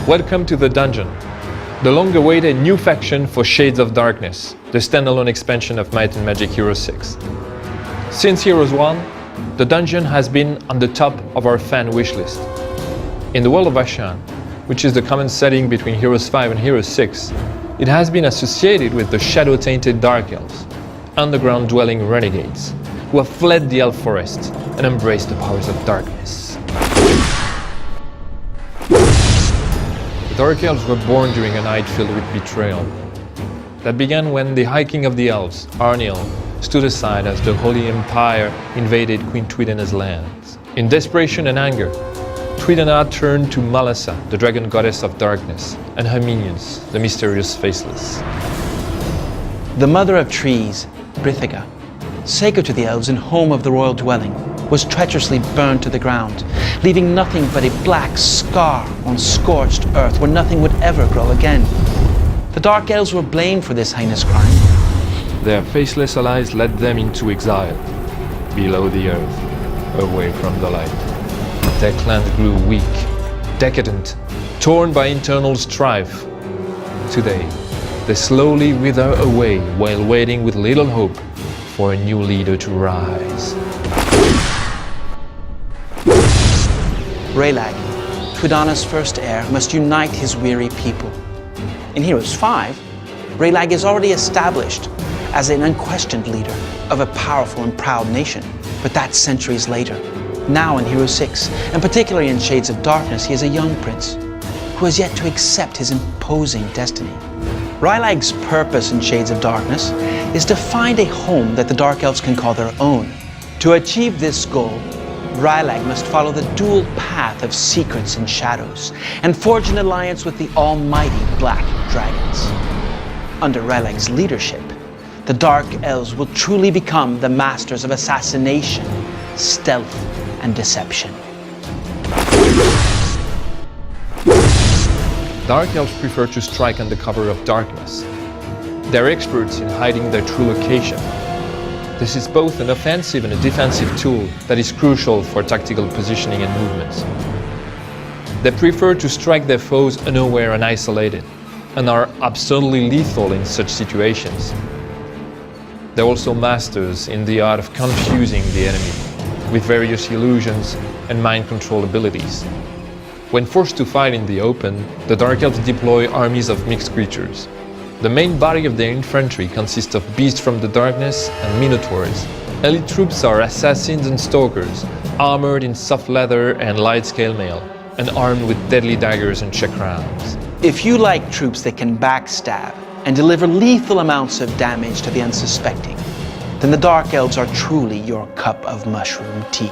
Welcome to the Dungeon, the long-awaited new faction for Shades of Darkness, the standalone expansion of Might & Magic Heroes 6. Since Heroes 1, the Dungeon has been on the top of our fan wishlist. In the world of Ashan, which is the common setting between Heroes 5 and Heroes 6, it has been associated with the shadow-tainted Dark Elves, underground-dwelling renegades, who have fled the Elf Forest and embraced the powers of darkness. The Dark Elves were born during a night filled with betrayal. That began when the High King of the Elves, Arniel, stood aside as the Holy Empire invaded Queen Twidane's lands. In desperation and anger, Twidana turned to Malassa, the dragon goddess of darkness, and her minions, the mysterious Faceless. The mother of trees, Brithiga, sacred to the elves and home of the royal dwelling, was treacherously burned to the ground, leaving nothing but a black scar on scorched earth where nothing would ever grow again. The Dark Elves were blamed for this heinous crime. Their Faceless allies led them into exile, below the earth, away from the light. Their clan grew weak, decadent, torn by internal strife. Today, they slowly wither away while waiting with little hope for a new leader to rise. Raylag, Twidana's first heir, must unite his weary people. In Heroes 5, Raylag is already established as an unquestioned leader of a powerful and proud nation, but that's centuries later. Now in Heroes 6, and particularly in Shades of Darkness, he is a young prince who has yet to accept his imposing destiny. Raylag's purpose in Shades of Darkness is to find a home that the Dark Elves can call their own. To achieve this goal, Raylag must follow the dual path of secrets and shadows and forge an alliance with the almighty Black Dragons. Under Raylag's leadership, the Dark Elves will truly become the masters of assassination, stealth, and deception. Dark Elves prefer to strike under cover of darkness. They're experts in hiding their true location. This is both an offensive and a defensive tool that is crucial for tactical positioning and movements. They prefer to strike their foes unaware and isolated, and are absolutely lethal in such situations. They're also masters in the art of confusing the enemy with various illusions and mind control abilities. When forced to fight in the open, the Dark Elves deploy armies of mixed creatures. The main body of their infantry consists of beasts from the darkness and minotaurs. Elite troops are assassins and stalkers, armored in soft leather and light scale mail, and armed with deadly daggers and chakrams. If you like troops that can backstab and deliver lethal amounts of damage to the unsuspecting, then the Dark Elves are truly your cup of mushroom tea.